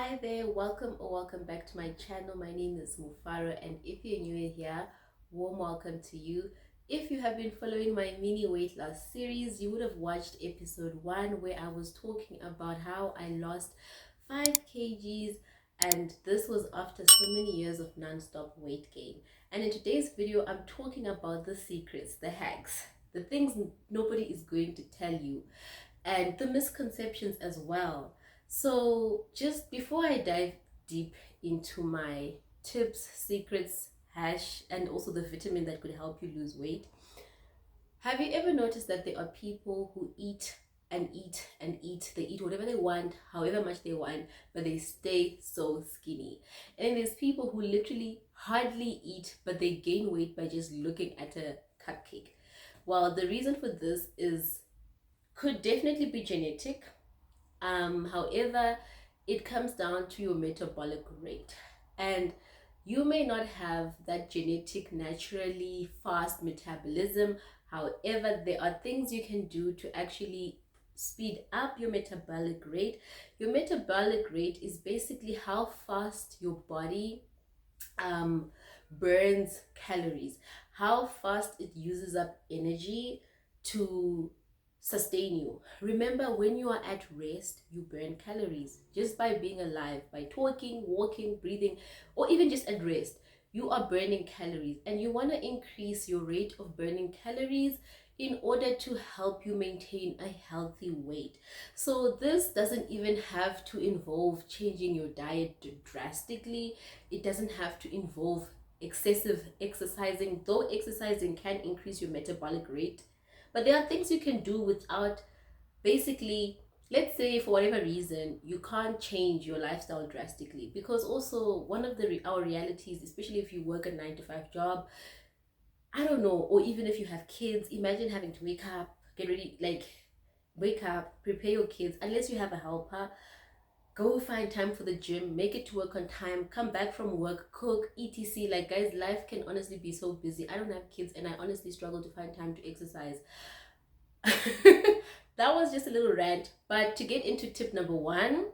Hi there, welcome back to my channel. My name is Mufaro, and if you're new here, warm welcome to you. If you have been following my mini weight loss series, you would have watched episode 1 where I was talking about how I lost 5 kgs, and this was after so many years of non-stop weight gain. And in today's video, I'm talking about the secrets, the hacks, the things nobody is going to tell you, and the misconceptions as well. So just before I dive deep into my tips, secrets, and also the vitamin that could help you lose weight, have you ever noticed that there are people who eat and eat and eat? They eat whatever they want, however much they want, but they stay so skinny. And there's people who literally hardly eat, but they gain weight by just looking at a cupcake. Well, the reason for this could definitely be genetic. However, it comes down to your metabolic rate, and you may not have that genetic naturally fast metabolism. However, there are things you can do to actually speed up your metabolic rate. Your metabolic rate is basically how fast your body burns calories, how fast it uses up energy to sustain you. Remember, when you are at rest, you burn calories just by being alive, by talking, walking, breathing, or even just at rest. You are burning calories, and you want to increase your rate of burning calories in order to help you maintain a healthy weight. So this doesn't even have to involve changing your diet drastically. It doesn't have to involve excessive exercising, though exercising can increase your metabolic rate. But there are things you can do without, basically, let's say for whatever reason you can't change your lifestyle drastically, because also one of our realities, especially if you work a 9 to 5 job, I don't know, or even if you have kids, imagine having to wake up, get ready, like wake up, prepare your kids, unless you have a helper, go find time for the gym, make it to work on time, come back from work, cook, etc. Like, guys, life can honestly be so busy. I don't have kids, and I honestly struggle to find time to exercise. That was just a little rant, but to get into tip number 1,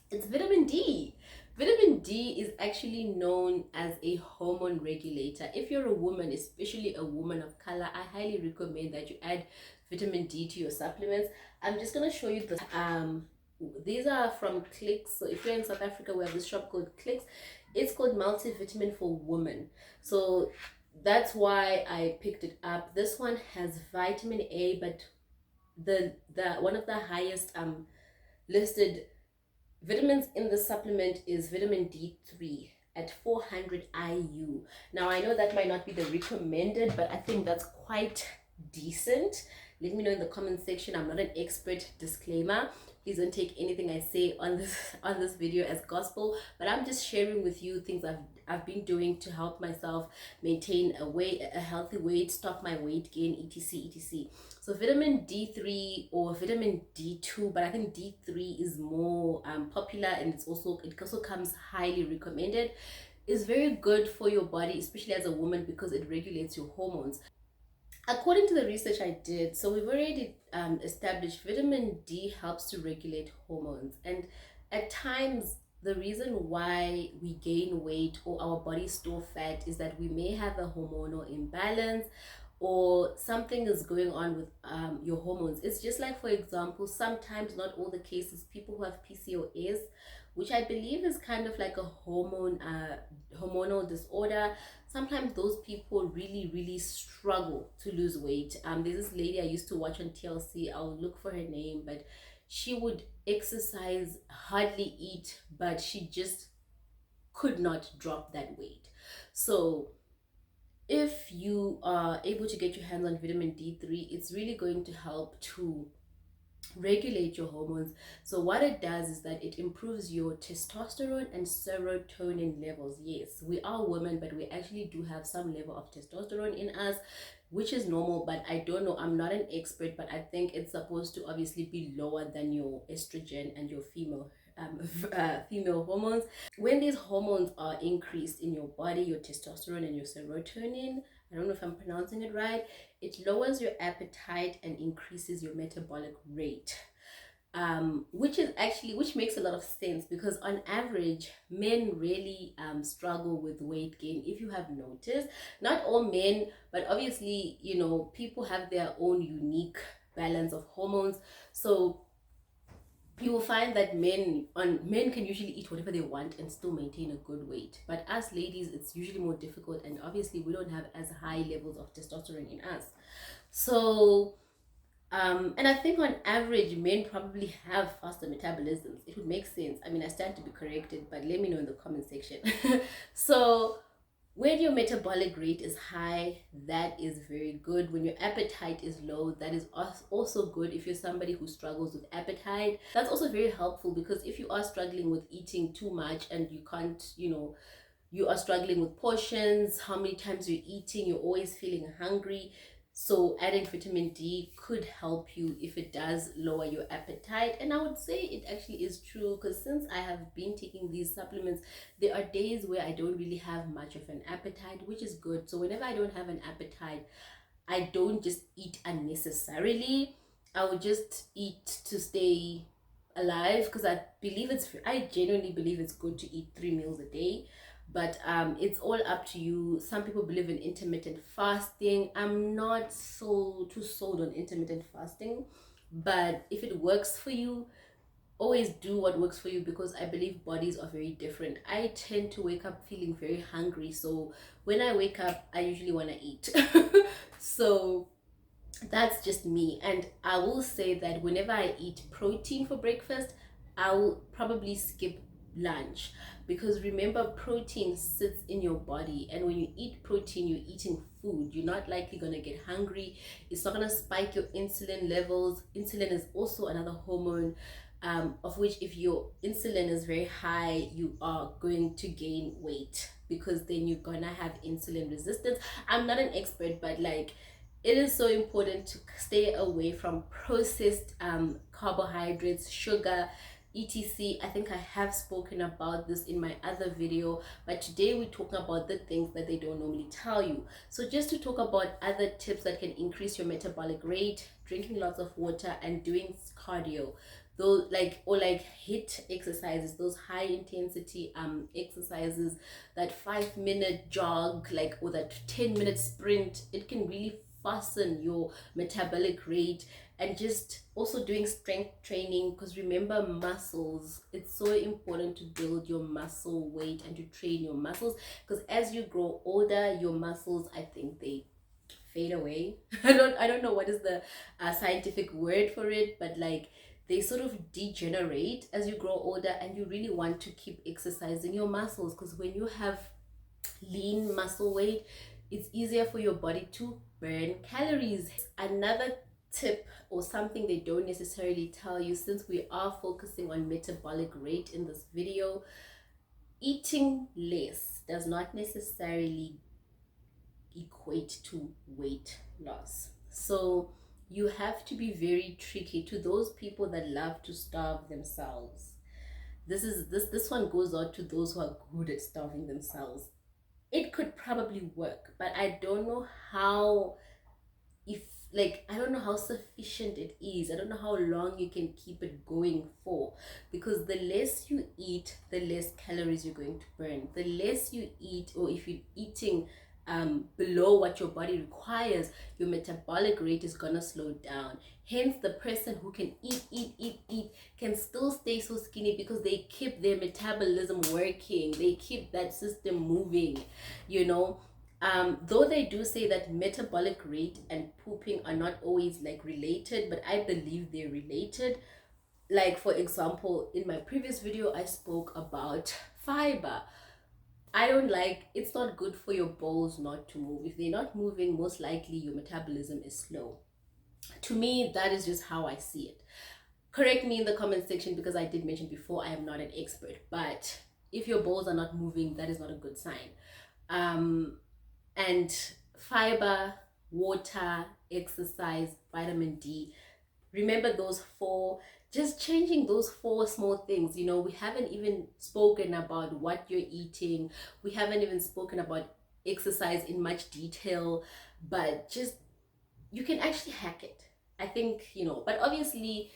it's vitamin D. Vitamin D is actually known as a hormone regulator. If you're a woman, especially a woman of color, I highly recommend that you add vitamin D to your supplements. I'm just gonna show you these are from Clicks. So if you're in South Africa, we have this shop called Clicks. It's called multivitamin for women. So that's why I picked it up. This one has vitamin A, but the one of the highest listed vitamins in the supplement is vitamin D3 at 400 IU. Now, I know that might not be the recommended, but I think that's quite decent. Let me know in the comment section. I'm not an expert, disclaimer. Please don't take anything I say on this video as gospel, but I'm just sharing with you things I've been doing to help myself maintain a healthy weight, stop my weight gain, etc, etc. So vitamin D3 or vitamin D2, but I think D3 is more popular, and it also comes highly recommended. Is very good for your body, especially as a woman, because it regulates your hormones. According to the research I did, so we've already established vitamin D helps to regulate hormones, and at times the reason why we gain weight or our bodies store fat is that we may have a hormonal imbalance, or something is going on with your hormones. It's just like, for example, sometimes, not all the cases, people who have PCOS, which I believe is kind of like a hormonal disorder. Sometimes those people really struggle to lose weight. There's this lady I used to watch on TLC. I'll look for her name, but she would exercise, hardly eat, but she just could not drop that weight. So if you are able to get your hands on vitamin D3, it's really going to help to regulate your hormones. So what it does is that it improves your testosterone and serotonin levels. Yes, we are women, but we actually do have some level of testosterone in us, which is normal, but I don't know, I'm not an expert, but I think it's supposed to obviously be lower than your estrogen and your female hormones. When these hormones are increased in your body, your testosterone and your serotonin, I don't know if I'm pronouncing it right, it lowers your appetite and increases your metabolic rate. which makes a lot of sense, because on average men really struggle with weight gain. If you have noticed, not all men, but obviously, you know, people have their own unique balance of hormones. So you will find that men can usually eat whatever they want and still maintain a good weight, but us ladies, it's usually more difficult, and obviously we don't have as high levels of testosterone in us. So and I think on average, men probably have faster metabolisms. It would make sense. I mean, I stand to be corrected, but let me know in the comment section. So, when your metabolic rate is high, that is very good. When your appetite is low, that is also good. If you're somebody who struggles with appetite, that's also very helpful, because if you are struggling with eating too much and you can't, you know, you are struggling with portions, how many times you're eating, you're always feeling hungry. So adding vitamin D could help you if it does lower your appetite. And I would say it actually is true, because since I have been taking these supplements, there are days where I don't really have much of an appetite, which is good. So whenever I don't have an appetite, I don't just eat unnecessarily. I would just eat to stay alive, because I genuinely believe it's good to eat 3 meals a day. But it's all up to you. Some people believe in intermittent fasting. I'm not so too sold on intermittent fasting, but if it works for you, always do what works for you, because I believe bodies are very different. I tend to wake up feeling very hungry, so when I wake up I usually want to eat. So that's just me. And I will say that whenever I eat protein for breakfast, I will probably skip lunch, because remember, protein sits in your body, and when you eat protein, you're eating food. You're not likely going to get hungry. It's not going to spike your insulin levels. Insulin is also another hormone, of which if your insulin is very high, you are going to gain weight, because then you're gonna have insulin resistance. I'm not an expert, but like, it is so important to stay away from processed carbohydrates, sugar, etc. I think I have spoken about this in my other video, but today we're talking about the things that they don't normally tell you. So just to talk about other tips that can increase your metabolic rate: drinking lots of water and doing cardio, those like, or like HIIT exercises, those high intensity exercises, that 5 minute jog, like, or that 10-minute sprint. It can really fasten your metabolic rate. And just also doing strength training, because remember, muscles, it's so important to build your muscle weight and to train your muscles, because as you grow older, your muscles, I think they fade away. I don't know what is the scientific word for it, but like, they sort of degenerate as you grow older, and you really want to keep exercising your muscles, because when you have lean muscle weight, it's easier for your body to burn calories. Another tip, or something they don't necessarily tell you, since we are focusing on metabolic rate in this video: eating less does not necessarily equate to weight loss. So you have to be very tricky to those people that love to starve themselves. This one goes out to those who are good at starving themselves. It could probably work, but I don't know how, if, like, I don't know how sufficient it is. I don't know how long you can keep it going for, because the less you eat, the less calories you're going to burn. The less you eat, or if you're eating below what your body requires, your metabolic rate is gonna slow down. Hence, the person who can eat can still stay so skinny, because they keep their metabolism working, they keep that system moving, you know. Though they do say that metabolic rate and pooping are not always like related, but I believe they're related. Like, for example, in my previous video I spoke about fiber. I don't like, it's not good for your bowels not to move. If they're not moving, most likely your metabolism is slow. To me, that is just how I see it. Correct me in the comment section, because I did mention before, I am not an expert, but if your bowels are not moving, that is not a good sign. And fiber, water, exercise, vitamin D, remember those four. Just changing those four small things. You know, we haven't even spoken about what you're eating, we haven't even spoken about exercise in much detail, but just, you can actually hack it, I think, you know. But obviously,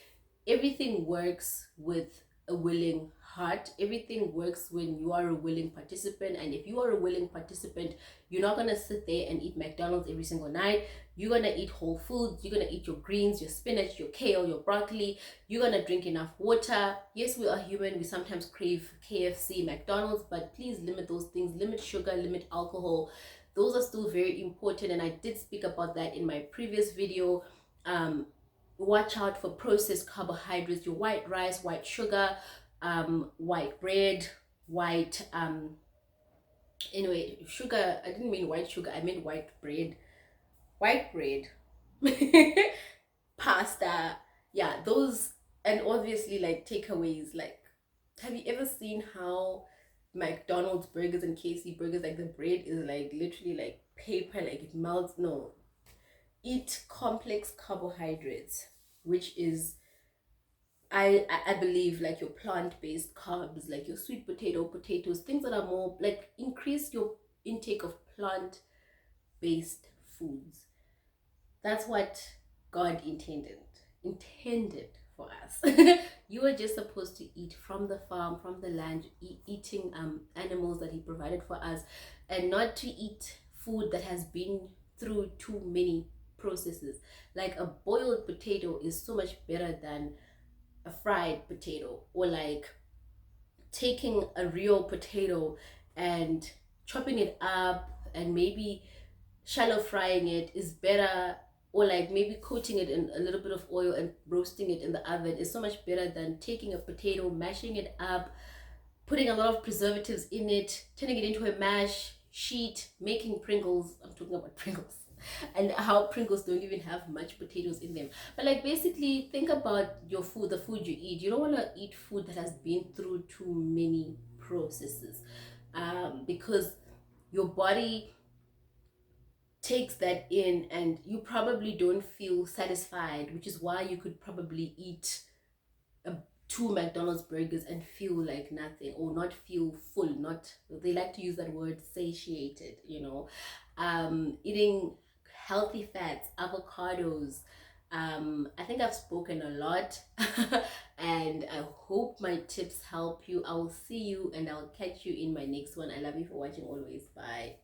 everything works with a willing heart. Everything works when you are a willing participant. And if you are a willing participant, you're not gonna sit there and eat McDonald's every single night. You're gonna eat whole foods. You're gonna eat your greens, your spinach, your kale, your broccoli. You're gonna drink enough water. Yes, we are human. We sometimes crave KFC, McDonald's, but please limit those things. Limit sugar, limit alcohol. Those are still very important, and I did speak about that in my previous video. Watch out for processed carbohydrates, your white rice, white sugar, white bread, white anyway, sugar. I didn't mean white sugar, I meant white bread. White bread. Pasta. Yeah, those. And obviously like takeaways. Like, have you ever seen how McDonald's burgers and KFC burgers, like the bread is like literally like paper, like it melts? No, eat complex carbohydrates, which is I believe like your plant-based carbs, like your sweet potato, potatoes, things that are more like increase your intake of plant-based foods. That's what God intended for us. You are just supposed to eat from the farm, from the land, eating animals that he provided for us, and not to eat food that has been through too many processes. Like a boiled potato is so much better than a fried potato, or like taking a real potato and chopping it up and maybe shallow frying it is better, or like maybe coating it in a little bit of oil and roasting it in the oven is so much better than taking a potato, mashing it up, putting a lot of preservatives in it, turning it into a mash sheet, making Pringles. I'm talking about Pringles. And how Pringles don't even have much potatoes in them. But like basically think about your food, the food you eat. You don't want to eat food that has been through too many processes, because your body takes that in and you probably don't feel satisfied, which is why you could probably eat a, two McDonald's burgers and feel like nothing, or not feel full. Not, they like to use that word, satiated, you know. Eating healthy fats, avocados. I think I've spoken a lot. And I hope my tips help you. I will see you and I'll catch you in my next one. I love you for watching always. Bye.